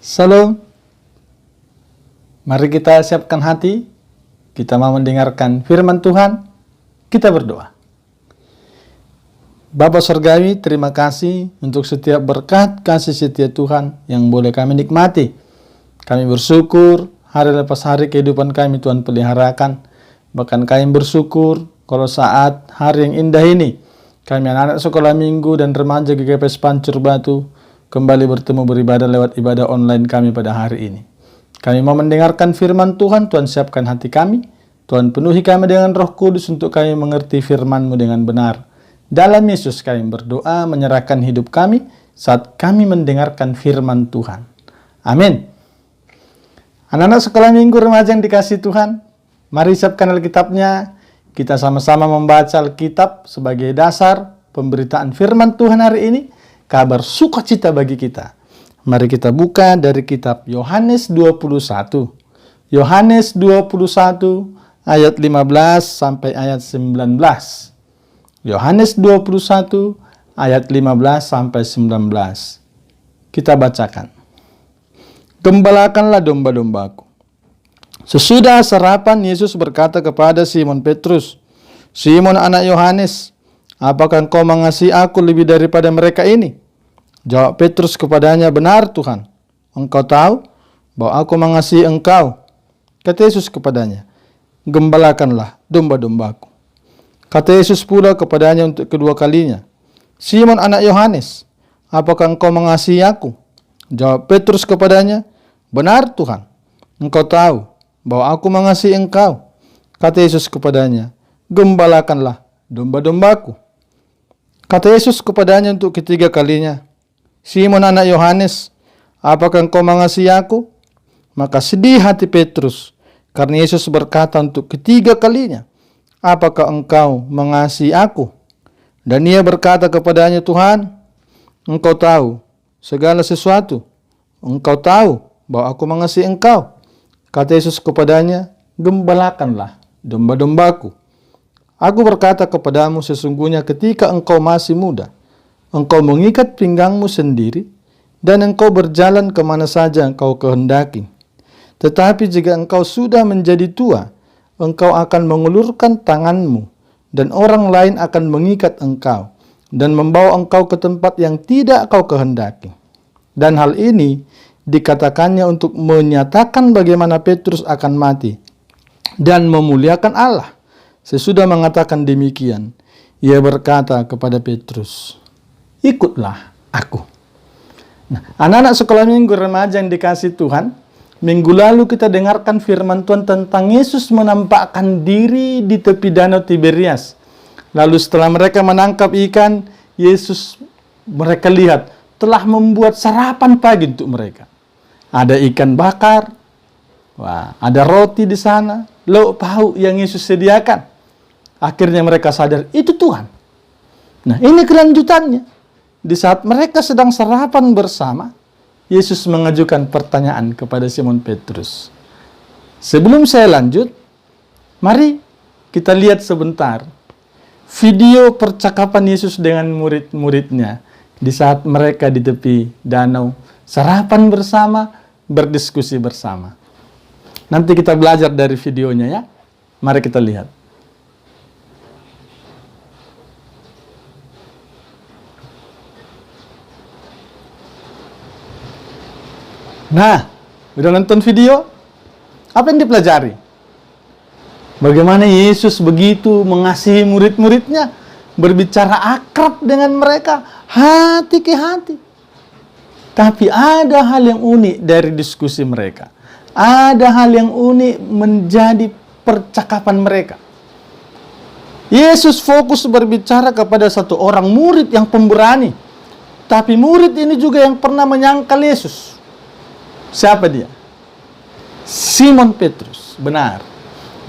Salam. Mari kita siapkan hati. Kita mau mendengarkan firman Tuhan. Kita berdoa. Bapa Surgawi, terima kasih untuk setiap berkat kasih setia Tuhan yang boleh kami nikmati. Kami bersyukur hari lepas hari kehidupan kami Tuhan peliharakan. Bahkan kami bersyukur kalau saat hari yang indah ini kami anak-anak sekolah minggu dan remaja GKPS Pancur Batu kembali bertemu beribadah lewat ibadah online kami pada hari ini. Kami mau mendengarkan firman Tuhan. Tuhan siapkan hati kami. Tuhan penuhi kami dengan Roh Kudus untuk kami mengerti firman-Mu dengan benar. Dalam Yesus kami berdoa menyerahkan hidup kami saat kami mendengarkan firman Tuhan. Amin. Anak-anak sekolah minggu remaja yang dikasihi Tuhan, mari siapkan Alkitabnya. Kita sama-sama membaca Alkitab sebagai dasar pemberitaan firman Tuhan hari ini. Kabar sukacita bagi kita. Mari kita buka dari kitab Yohanes 21. Yohanes 21 ayat 15 sampai ayat 19. Yohanes 21 ayat 15 sampai 19. Kita bacakan. Gembalakanlah domba-dombaku. Sesudah sarapan, Yesus berkata kepada Simon Petrus, "Simon anak Yohanes, apakah engkau mengasihi aku lebih daripada mereka ini?" Jawab Petrus kepadanya, "Benar Tuhan, engkau tahu bahwa aku mengasihi engkau." Kata Yesus kepadanya, "Gembalakanlah domba-dombaku." Kata Yesus pula kepadanya untuk kedua kalinya, "Simon anak Yohanes, apakah engkau mengasihi aku?" Jawab Petrus kepadanya, "Benar Tuhan, engkau tahu bahwa aku mengasihi engkau." Kata Yesus kepadanya, "Gembalakanlah domba-dombaku." Kata Yesus kepadanya untuk ketiga kalinya, "Simon anak Yohanes, apakah engkau mengasihi aku?" Maka sedih hati Petrus, karena Yesus berkata untuk ketiga kalinya, "Apakah engkau mengasihi aku?" Dan ia berkata kepadanya, "Tuhan, engkau tahu segala sesuatu. Engkau tahu bahwa aku mengasihi engkau." Kata Yesus kepadanya, "Gembalakanlah domba-dombaku. Aku berkata kepadamu, sesungguhnya ketika engkau masih muda, engkau mengikat pinggangmu sendiri, dan engkau berjalan kemana saja engkau kehendaki. Tetapi jika engkau sudah menjadi tua, engkau akan mengulurkan tanganmu, dan orang lain akan mengikat engkau, dan membawa engkau ke tempat yang tidak kau kehendaki." Dan hal ini dikatakannya untuk menyatakan bagaimana Petrus akan mati, dan memuliakan Allah. Sesudah mengatakan demikian, ia berkata kepada Petrus, "Ikutlah aku." Nah, anak-anak sekolah minggu remaja yang dikasihi Tuhan, minggu lalu kita dengarkan firman Tuhan tentang Yesus menampakkan diri di tepi danau Tiberias. Lalu setelah mereka menangkap ikan, mereka lihat telah membuat sarapan pagi untuk mereka. Ada ikan bakar, ada roti di sana, lauk pauk yang Yesus sediakan. Akhirnya mereka sadar, itu Tuhan. Nah, ini kelanjutannya. Di saat mereka sedang sarapan bersama, Yesus mengajukan pertanyaan kepada Simon Petrus. Sebelum saya lanjut, mari kita lihat sebentar video percakapan Yesus dengan murid-muridnya di saat mereka di tepi danau, sarapan bersama, berdiskusi bersama. Nanti kita belajar dari videonya ya. Mari kita lihat. Nah, udah nonton video? Apa yang dipelajari? Bagaimana Yesus begitu mengasihi murid-muridnya, berbicara akrab dengan mereka, hati ke hati. Tapi ada hal yang unik dari diskusi mereka. Ada hal yang unik menjadi percakapan mereka. Yesus fokus berbicara kepada satu orang murid yang pemberani. Tapi murid ini juga yang pernah menyangkal Yesus. Siapa dia? Simon Petrus, benar.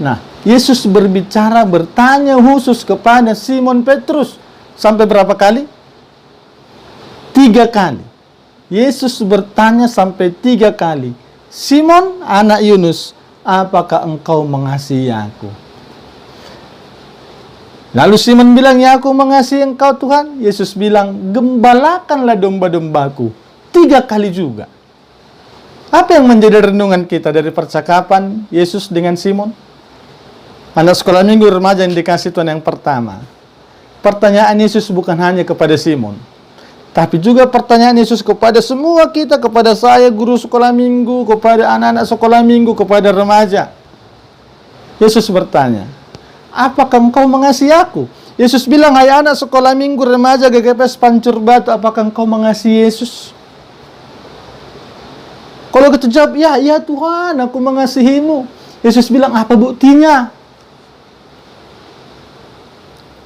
Nah, Yesus bertanya khusus kepada Simon Petrus. Sampai berapa kali? 3 kali. Yesus bertanya sampai 3 kali. "Simon, anak Yunus, apakah engkau mengasihi aku?" Lalu Simon bilang, "Ya, aku mengasihi engkau Tuhan." Yesus bilang, "Gembalakanlah domba-dombaku." 3 kali juga. Apa yang menjadi renungan kita dari percakapan Yesus dengan Simon? Anak sekolah minggu remaja yang dikasih Tuhan yang pertama. Pertanyaan Yesus bukan hanya kepada Simon, tapi juga pertanyaan Yesus kepada semua kita, kepada saya, guru sekolah minggu, kepada anak-anak sekolah minggu, kepada remaja. Yesus bertanya, apakah engkau mengasihi aku? Yesus bilang, hai anak sekolah minggu, remaja, GKPS Pancur Batu, apakah engkau mengasihi Yesus? Kalau kita jawab, ya Tuhan, aku mengasihimu. Yesus bilang, apa buktinya?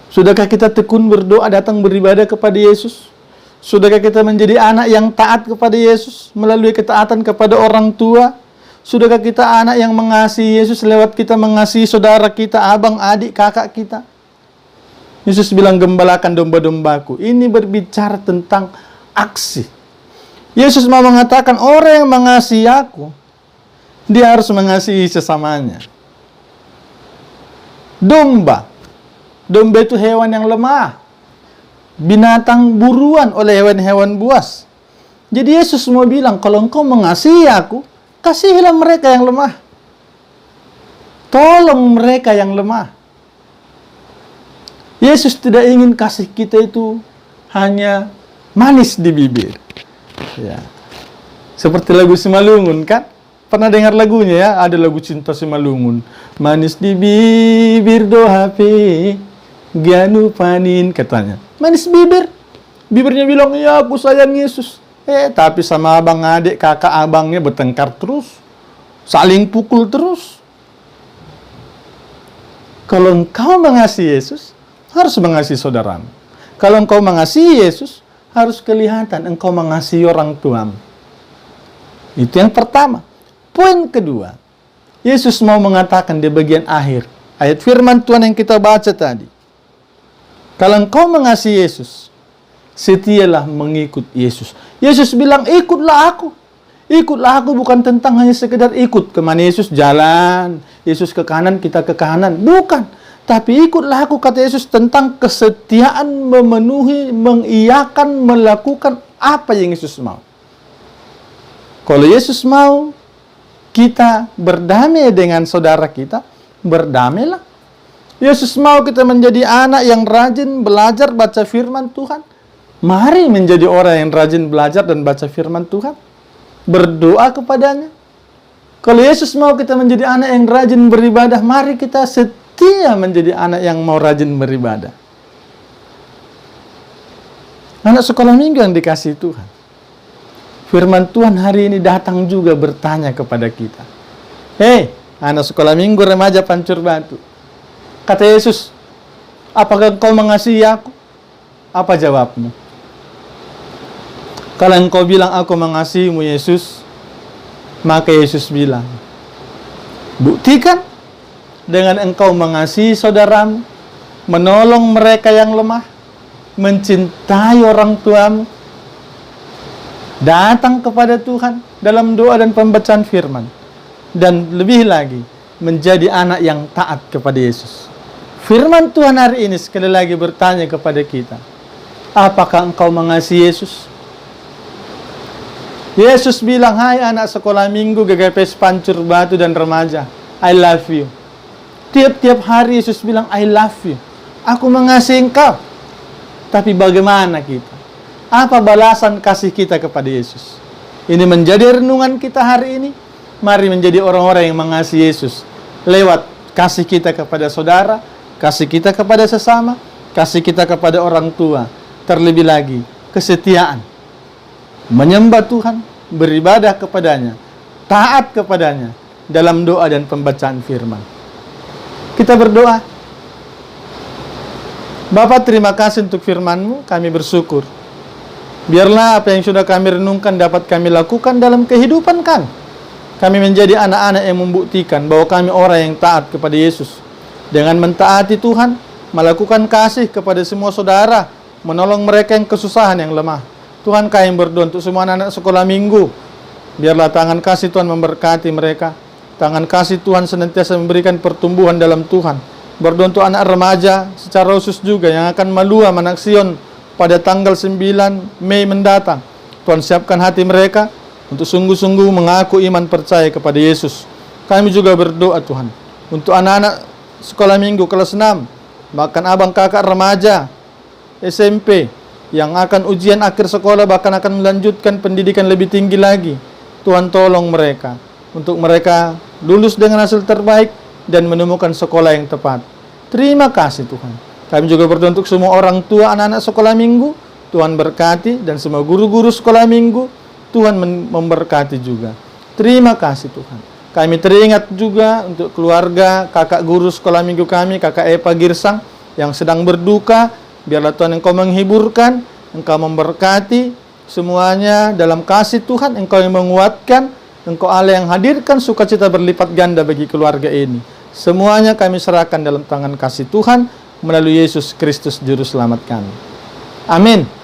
Sudahkah kita tekun berdoa, datang beribadah kepada Yesus? Sudahkah kita menjadi anak yang taat kepada Yesus melalui ketaatan kepada orang tua? Sudahkah kita anak yang mengasihi Yesus lewat kita mengasihi saudara kita, abang, adik, kakak kita? Yesus bilang, gembalakan domba-dombaku. Ini berbicara tentang aksi. Yesus mau mengatakan, orang yang mengasihi aku, dia harus mengasihi sesamanya. Domba itu hewan yang lemah, binatang buruan oleh hewan-hewan buas. Jadi Yesus mau bilang, kalau engkau mengasihi aku, kasihilah mereka yang lemah. Tolong mereka yang lemah. Yesus tidak ingin kasih kita itu hanya manis di bibir. Ya. Seperti lagu Simalungun kan? Pernah dengar lagunya ya? Ada lagu cinta Simalungun. Manis di bibir dohape, gianu panin, katanya. Manis bibir. Bibirnya bilang, ya aku sayang Yesus. Tapi sama abang adik, kakak abangnya bertengkar terus. Saling pukul terus. Kalau engkau mengasihi Yesus, harus mengasihi saudaramu. Kalau engkau mengasihi Yesus, harus kelihatan engkau mengasihi orang tuamu. Itu yang pertama. Poin kedua, Yesus mau mengatakan di bagian akhir ayat firman Tuhan yang kita baca tadi. Kalau engkau mengasihi Yesus, setialah mengikut Yesus. Yesus bilang, ikutlah aku. Ikutlah aku bukan tentang hanya sekedar ikut kemana Yesus jalan, Yesus ke kanan, kita ke kanan. Bukan. Tapi ikutlah aku, kata Yesus, tentang kesetiaan memenuhi, mengiyakan, melakukan apa yang Yesus mau. Kalau Yesus mau kita berdamai dengan saudara kita, berdamailah. Yesus mau kita menjadi anak yang rajin belajar baca firman Tuhan. Mari menjadi orang yang rajin belajar dan baca firman Tuhan. Berdoa kepadanya. Kalau Yesus mau kita menjadi anak yang rajin beribadah, mari kita setia menjadi anak yang mau rajin beribadah. Anak sekolah minggu yang dikasihi Tuhan, firman Tuhan hari ini datang juga bertanya kepada kita. Hei, anak sekolah minggu remaja Pancur Batu. Kata Yesus, apakah engkau mengasihi aku? Apa jawabmu? Kalau engkau bilang aku mengasihimu Yesus, maka Yesus bilang, buktikan dengan engkau mengasihi saudaramu, menolong mereka yang lemah, mencintai orang tuamu, datang kepada Tuhan dalam doa dan pembacaan firman, dan lebih lagi menjadi anak yang taat kepada Yesus. Firman Tuhan hari ini sekali lagi bertanya kepada kita, apakah engkau mengasihi Yesus? Yesus bilang, hai anak sekolah minggu GKPS Pancur Batu dan remaja, I love you. Tiap-tiap hari Yesus bilang, I love you. Aku mengasihi engkau. Tapi bagaimana kita? Apa balasan kasih kita kepada Yesus? Ini menjadi renungan kita hari ini. Mari menjadi orang-orang yang mengasihi Yesus lewat kasih kita kepada saudara, kasih kita kepada sesama, kasih kita kepada orang tua. Terlebih lagi, kesetiaan. Menyembah Tuhan, beribadah kepadanya, taat kepadanya dalam doa dan pembacaan firman. Kita berdoa. Bapa, terima kasih untuk firman-Mu, kami bersyukur. Biarlah apa yang sudah kami renungkan dapat kami lakukan dalam kehidupan kami. Kami menjadi anak-anak yang membuktikan bahwa kami orang yang taat kepada Yesus. Dengan mentaati Tuhan, melakukan kasih kepada semua saudara, menolong mereka yang kesusahan, yang lemah. Tuhan, kami berdoa untuk semua anak-anak sekolah minggu. Biarlah tangan kasih Tuhan memberkati mereka. Tangan kasih Tuhan senantiasa memberikan pertumbuhan dalam Tuhan. Berdoa untuk anak remaja secara khusus juga yang akan meluam anak Sion pada tanggal 9 Mei mendatang. Tuhan siapkan hati mereka, untuk sungguh-sungguh mengaku iman percaya kepada Yesus. Kami juga berdoa Tuhan untuk anak-anak sekolah minggu kelas 6, bahkan abang kakak remaja, SMP, yang akan ujian akhir sekolah, bahkan akan melanjutkan pendidikan lebih tinggi lagi. Tuhan tolong mereka, untuk mereka lulus dengan hasil terbaik dan menemukan sekolah yang tepat. Terima kasih Tuhan. Kami juga berdoa untuk semua orang tua anak-anak sekolah minggu. Tuhan berkati, dan semua guru-guru sekolah minggu, Tuhan memberkati juga. Terima kasih Tuhan. Kami teringat juga untuk keluarga kakak guru sekolah minggu kami, kakak Epa Girsang, yang sedang berduka. Biarlah Tuhan Engkau menghiburkan, Engkau memberkati semuanya dalam kasih Tuhan. Engkau yang menguatkan, Engkau Allah yang hadirkan sukacita berlipat ganda bagi keluarga ini. Semuanya kami serahkan dalam tangan kasih Tuhan melalui Yesus Kristus Juru Selamat kami. Amin.